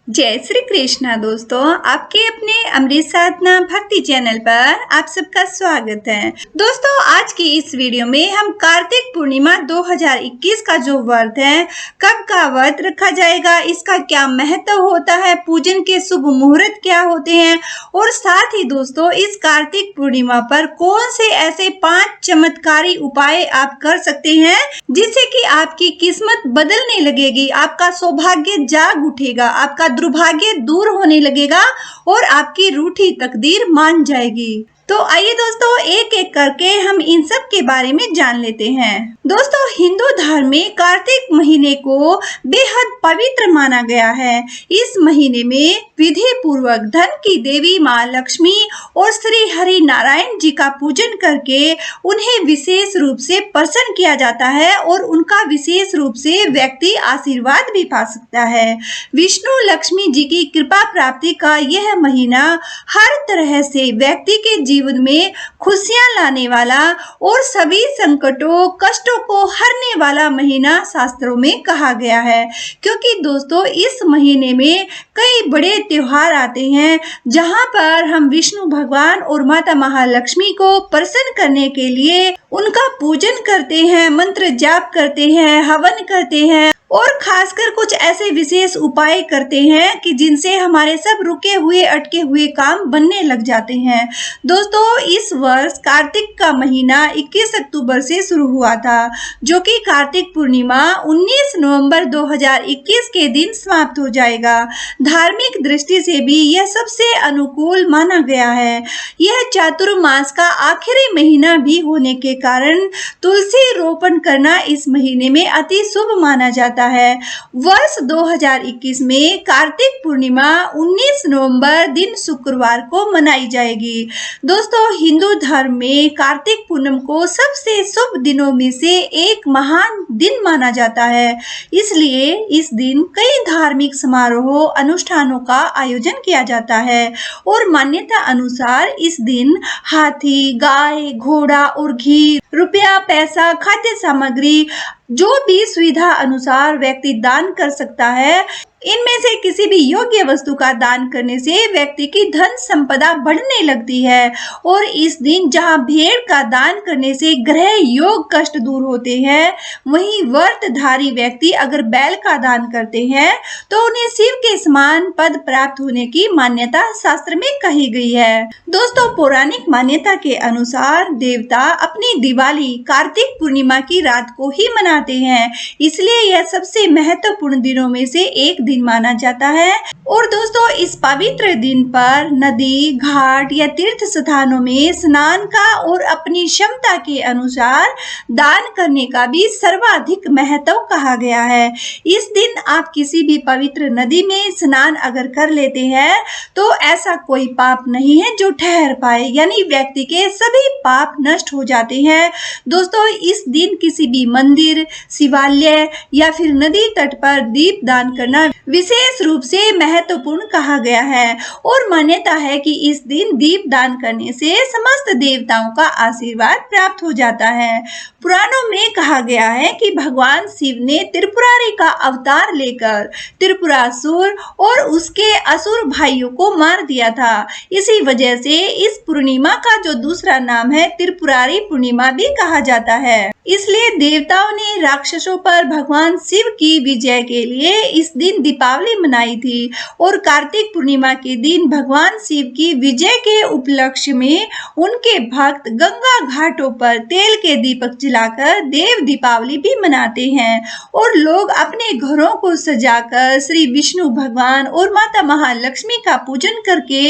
जय श्री कृष्णा दोस्तों, आपके अपने अमृत साधना भक्ति चैनल पर आप सबका स्वागत है। दोस्तों, आज की इस वीडियो में हम कार्तिक पूर्णिमा 2021 का जो व्रत है, कब का व्रत रखा जाएगा, इसका क्या महत्व होता है, पूजन के शुभ मुहूर्त क्या होते हैं और साथ ही दोस्तों इस कार्तिक पूर्णिमा पर कौन से ऐसे 5 चमत्कारी उपाय आप कर सकते हैं जिससे कि आपकी किस्मत बदलने लगेगी, आपका सौभाग्य जाग उठेगा, आपका दुर्भाग्य दूर होने लगेगा और आपकी रूठी तकदीर मान जाएगी। तो आइए दोस्तों, एक एक करके हम इन सब के बारे में जान लेते हैं। दोस्तों, हिंदू धर्म में कार्तिक महीने को बेहद पवित्र माना गया है। इस महीने में विधि पूर्वक धन की देवी माँ लक्ष्मी और श्री हरि नारायण जी का पूजन करके उन्हें विशेष रूप से प्रसन्न किया जाता है और उनका विशेष रूप से व्यक्ति आशीर्वाद भी पा सकता है। विष्णु लक्ष्मी जी की कृपा प्राप्ति का यह महीना हर तरह से व्यक्ति के जीवन में खुशियां लाने वाला और सभी संकटों कष्टों को हरने वाला महीना शास्त्रों में कहा गया है, क्योंकि दोस्तों इस महीने में कई बड़े त्योहार आते हैं जहां पर हम विष्णु भगवान और माता महालक्ष्मी को प्रसन्न करने के लिए उनका पूजन करते हैं, मंत्र जाप करते हैं, हवन करते हैं और खासकर कुछ ऐसे विशेष उपाय करते हैं कि जिनसे हमारे सब रुके हुए अटके हुए काम बनने लग जाते हैं। दोस्तों, इस वर्ष कार्तिक का महीना 21 अक्टूबर से शुरू हुआ था, जो कि कार्तिक पूर्णिमा 19 नवंबर 2021 के दिन समाप्त हो जाएगा। धार्मिक दृष्टि से भी यह सबसे अनुकूल माना गया है। यह चातुर्मास का आखिरी महीना भी होने के कारण तुलसी रोपण करना इस महीने में अति शुभ माना जाता है। वर्ष 2021 में कार्तिक पूर्णिमा 19 नवंबर दिन शुक्रवार को मनाई जाएगी। दोस्तों, हिंदू धर्म में कार्तिक पूर्णिमा को सबसे शुभ दिनों में से एक महान दिन माना जाता है। इसलिए इस दिन कई धार्मिक समारोह अनुष्ठानों का आयोजन किया जाता है और मान्यता अनुसार इस दिन हाथी, गाय, घोड़ा और घी, रुपया, पैसा, खाद्य सामग्री जो भी सुविधा अनुसार व्यक्ति दान कर सकता है, इनमें से किसी भी योग्य वस्तु का दान करने से व्यक्ति की धन संपदा बढ़ने लगती है। और इस दिन जहां भेड़ का दान करने से ग्रह योग कष्ट दूर होते हैं, वहीं व्रतधारी व्यक्ति अगर बैल का दान करते हैं तो उन्हें शिव के समान पद प्राप्त होने की मान्यता शास्त्र में कही गई है। दोस्तों, पौराणिक मान्यता के अनुसार देवता अपनी दिवाली कार्तिक पूर्णिमा की रात को ही मनाते हैं, इसलिए यह सबसे महत्वपूर्ण दिनों में से एक दिन माना जाता है। और दोस्तों, इस पवित्र दिन पर नदी, घाट या तीर्थ स्थानों में स्नान का और अपनी क्षमता के अनुसार दान करने का भी सर्वाधिक महत्व कहा गया है। इस दिन आप किसी भी पवित्र नदी में स्नान अगर कर लेते हैं तो ऐसा कोई पाप नहीं है जो ठहर पाए, यानी व्यक्ति के सभी पाप नष्ट हो जाते हैं। दोस्तों, इस दिन किसी भी मंदिर, शिवालय या फिर नदी तट पर दीप दान करना विशेष रूप से महत्वपूर्ण कहा गया है और मान्यता है कि इस दिन दीप दान करने से समस्त देवताओं का आशीर्वाद प्राप्त हो जाता है। पुराणों में कहा गया है कि भगवान शिव ने त्रिपुरारी का अवतार लेकर त्रिपुरासुर और उसके असुर भाइयों को मार दिया था। इसी वजह से इस पूर्णिमा का जो दूसरा नाम है त्रिपुरारी पूर्णिमा भी कहा जाता है। इसलिए देवताओं ने राक्षसों पर भगवान शिव की विजय के लिए इस दिन दीपावली मनाई थी और कार्तिक पूर्णिमा के दिन भगवान शिव की विजय के उपलक्ष्य में उनके भक्त गंगा घाटों पर तेल के दीपक जलाकर देव दीपावली भी मनाते हैं और लोग अपने घरों को सजाकर श्री विष्णु भगवान और माता महालक्ष्मी का पूजन करके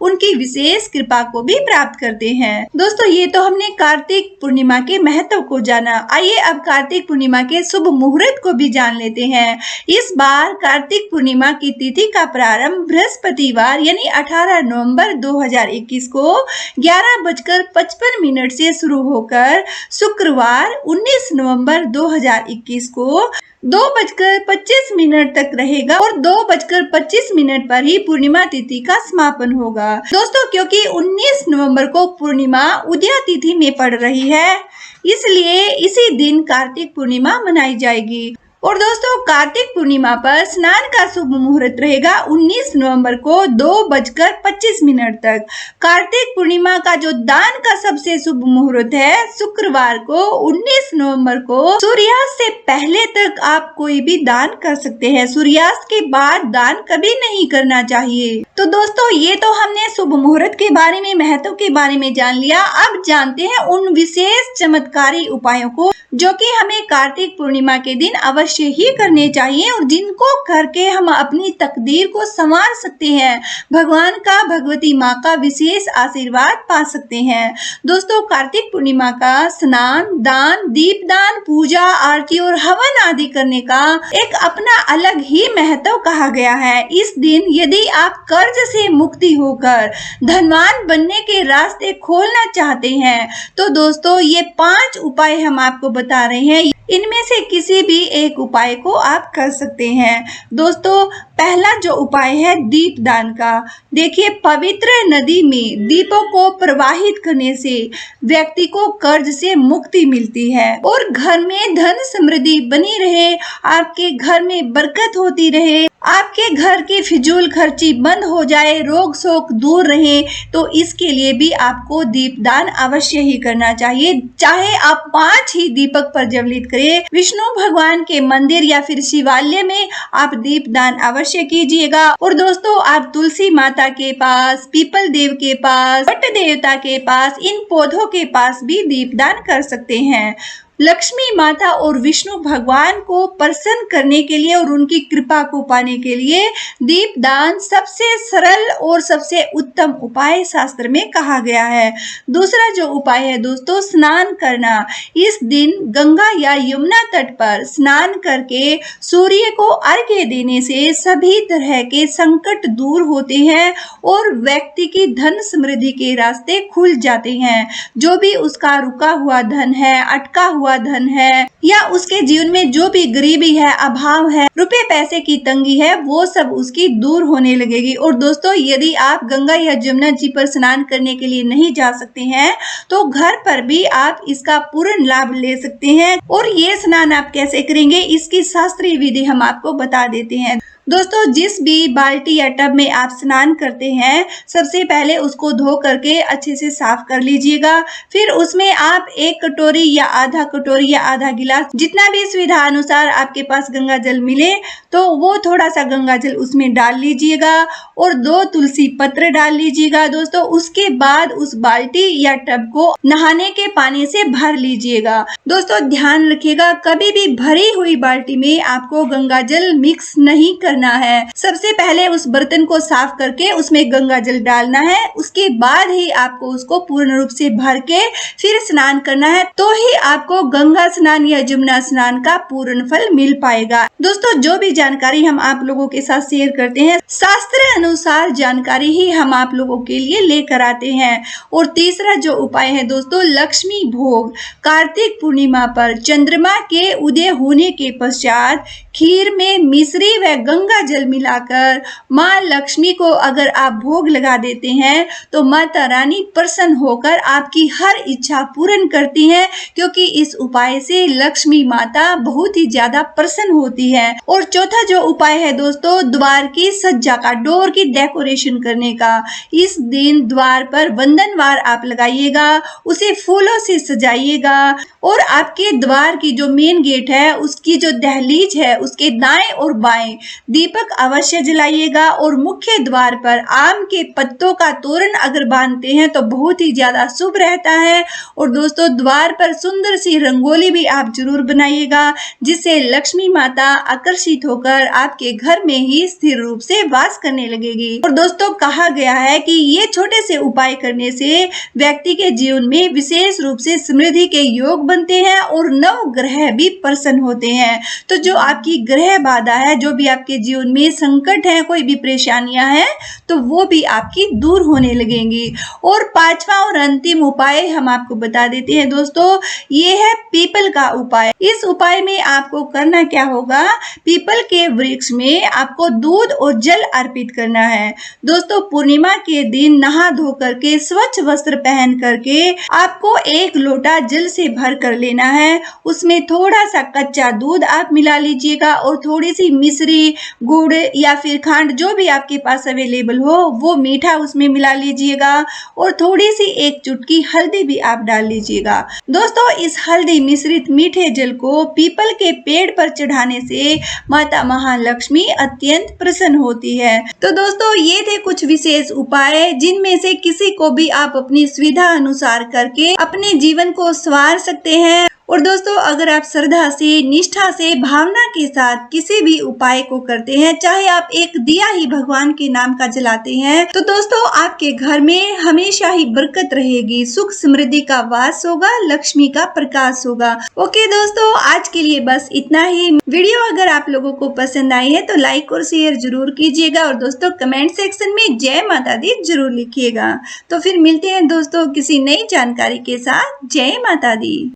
उनकी विशेष कृपा को भी प्राप्त करते हैं। दोस्तों, ये तो हमने कार्तिक पूर्णिमा के महत्व को जाना। आइए अब कार्तिक पूर्णिमा के शुभ मुहूर्त को भी जान लेते हैं। इस बार कार्तिक पूर्णिमा की तिथि का प्रारंभ बृहस्पतिवार यानी 18 नवंबर 2021 को 11:55 से शुरू होकर शुक्रवार 19 नवंबर 2021 को 2:25 तक रहेगा और 2:25 पर ही पूर्णिमा तिथि का समापन होगा। दोस्तों, क्योंकि 19 नवंबर को पूर्णिमा उदया तिथि में पड़ रही है, इसलिए इसी दिन कार्तिक पूर्णिमा मनाई जाएगी। और दोस्तों, कार्तिक पूर्णिमा पर स्नान का शुभ मुहूर्त रहेगा 19 नवंबर को 2:25 तक। कार्तिक पूर्णिमा का जो दान का सबसे शुभ मुहूर्त है शुक्रवार को 19 नवंबर को सूर्यास्त से पहले तक आप कोई भी दान कर सकते हैं। सूर्यास्त के बाद दान कभी नहीं करना चाहिए। तो दोस्तों, ये तो हमने शुभ मुहूर्त के बारे में, महत्व के बारे में जान लिया। अब जानते हैं उन विशेष चमत्कारी उपायों को जो कि हमें कार्तिक पूर्णिमा के दिन अवश्य ही करने चाहिए और जिनको करके हम अपनी तकदीर को संवार सकते हैं, भगवान का, भगवती माँ का विशेष आशीर्वाद पा सकते हैं। दोस्तों, कार्तिक पूर्णिमा का स्नान, दान, दीपदान, पूजा, आरती और हवन आदि करने का एक अपना अलग ही महत्व कहा गया है। इस दिन यदि आप कर्ज से मुक्ति होकर धनवान बनने के रास्ते खोलना चाहते हैं तो दोस्तों, ये 5 उपाय हम आपको बता रहे हैं। इनमें से किसी भी एक उपाय को आप कर सकते हैं। दोस्तों, पहला जो उपाय है दीपदान का। देखिए, पवित्र नदी में दीपों को प्रवाहित करने से व्यक्ति को कर्ज से मुक्ति मिलती है और घर में धन समृद्धि बनी रहे, आपके घर में बरकत होती रहे, आपके घर की फिजूल खर्ची बंद हो जाए, रोग शोक दूर रहे, तो इसके लिए भी आपको दीपदान अवश्य ही करना चाहिए। चाहे आप 5 ही दीपक प्रज्वलित करें, विष्णु भगवान के मंदिर या फिर शिवालय में आप दीपदान अवश्य कीजिएगा। और दोस्तों, आप तुलसी माता के पास, पीपल देव के पास, वट देवता के पास, इन पौधों के पास भी दीपदान कर सकते हैं। लक्ष्मी माता और विष्णु भगवान को प्रसन्न करने के लिए और उनकी कृपा को पाने के लिए दीपदान सबसे सरल और सबसे उत्तम उपाय शास्त्र में कहा गया है। दूसरा जो उपाय है दोस्तों, स्नान करना। इस दिन गंगा या यमुना तट पर स्नान करके सूर्य को अर्घ्य देने से सभी तरह के संकट दूर होते हैं और व्यक्ति की धन समृद्धि के रास्ते खुल जाते हैं। जो भी उसका रुका हुआ धन है, अटका हुआ धन है, या उसके जीवन में जो भी गरीबी है, अभाव है, रुपए पैसे की तंगी है, वो सब उसकी दूर होने लगेगी। और दोस्तों, यदि आप गंगा या यमुना जी पर स्नान करने के लिए नहीं जा सकते हैं तो घर पर भी आप इसका पूर्ण लाभ ले सकते हैं। और ये स्नान आप कैसे करेंगे, इसकी शास्त्रीय विधि हम आपको बता देते हैं। दोस्तों, जिस भी बाल्टी या टब में आप स्नान करते हैं, सबसे पहले उसको धो करके अच्छे से साफ कर लीजिएगा। फिर उसमें आप 1 कटोरी या आधा कटोरी या आधा गिलास, जितना भी सुविधा अनुसार आपके पास गंगा जल मिले, तो वो थोड़ा सा गंगा जल उसमें डाल लीजिएगा और 2 तुलसी पत्र डाल लीजिएगा। दोस्तों, उसके बाद उस बाल्टी या टब को नहाने के पानी से भर लीजिएगा। दोस्तों, ध्यान रखिएगा, कभी भी भरी हुई बाल्टी में आपको गंगा जल मिक्स नहीं करना है। सबसे पहले उस बर्तन को साफ करके उसमें गंगा जल डालना है, उसके बाद ही आपको उसको पूर्ण रूप से भर के फिर स्नान करना है, तो ही आपको गंगा स्नान या यमुना स्नान का पूर्ण फल मिल पाएगा। दोस्तों, जो भी जानकारी हम आप लोगों के साथ शेयर करते हैं, शास्त्र अनुसार जानकारी ही हम आप लोगों के लिए लेकर आते हैं। और तीसरा जो उपाय है दोस्तों, लक्ष्मी भोग। कार्तिक पूर्णिमा पर चंद्रमा के उदय होने के पश्चात खीर में मिश्री व गंगा जल मिलाकर माँ लक्ष्मी को अगर आप भोग लगा देते हैं तो माता रानी प्रसन्न होकर आपकी हर इच्छा पूर्ण करती हैं, क्योंकि इस उपाय से लक्ष्मी माता बहुत ही ज्यादा प्रसन्न होती है। और चौथा जो उपाय है दोस्तों, द्वार की सज्जा का, डोर की डेकोरेशन करने का। इस दिन द्वार पर वंदनवार आप लगाइएगा, उसे फूलों से सजाइएगा और आपके द्वार की जो मेन गेट है, उसकी जो दहलीज है, उसके दाएं और बाएं दीपक अवश्य जलाइएगा। और मुख्य द्वार पर आम के पत्तों का तोरण अगर बांधते हैं तो बहुत ही ज्यादा शुभ रहता है। और दोस्तों, द्वार पर सुंदर सी रंगोली भी आप जरूर बनाइएगा, जिससे लक्ष्मी माता आकर्षित होकर आपके घर में ही स्थिर रूप से वास करने लगेगी। और दोस्तों, कहा गया है कि ये छोटे से उपाय करने से व्यक्ति के जीवन में विशेष रूप से समृद्धि के योग बनते हैं और 9 ग्रह भी प्रसन्न होते हैं। तो जो आपकी ग्रह बाधा है, जो भी आपके जीवन में संकट है, कोई भी परेशानियां हैं, तो वो भी आपकी दूर होने लगेंगी। और पांचवा और अंतिम उपाय हम आपको बता देते हैं दोस्तों, ये है पीपल का उपाय। इस उपाय में आपको करना क्या होगा, पीपल के वृक्ष में आपको दूध और जल अर्पित करना है। दोस्तों पूर्णिमा के दिन नहा धो करके स्वच्छ वस्त्र पहन करके आपको 1 लोटा जल से भर कर लेना है। उसमें थोड़ा सा कच्चा दूध आप मिला लीजिएगा और थोड़ी सी मिश्री, गुड़ या फिर खंड, जो भी आपके पास अवेलेबल हो वो मीठा उसमें मिला लीजिएगा और थोड़ी सी 1 चुटकी हल्दी भी आप डाल लीजिएगा। दोस्तों इस हल्दी मिश्रित मीठे जल को पीपल के पेड़ पर चढ़ाने से माता महालक्ष्मी अत्यंत प्रसन्न होती है। तो दोस्तों ये थे कुछ विशेष उपाय, जिनमें से किसी को भी आप अपनी सुविधा अनुसार करके अपने जीवन को संवार सकते हैं। और दोस्तों अगर आप श्रद्धा से, निष्ठा से, भावना के साथ किसी भी उपाय को करते हैं, चाहे आप एक दिया ही भगवान के नाम का जलाते हैं, तो दोस्तों आपके घर में हमेशा ही बरकत रहेगी, सुख समृद्धि का वास होगा, लक्ष्मी का प्रकाश होगा। ओके दोस्तों, आज के लिए बस इतना ही। वीडियो अगर आप लोगों को पसंद आई है तो लाइक और शेयर जरूर कीजिएगा और दोस्तों कमेंट सेक्शन में जय माता दी जरूर लिखिएगा। तो फिर मिलते हैं दोस्तों किसी नई जानकारी के साथ। जय माता दी।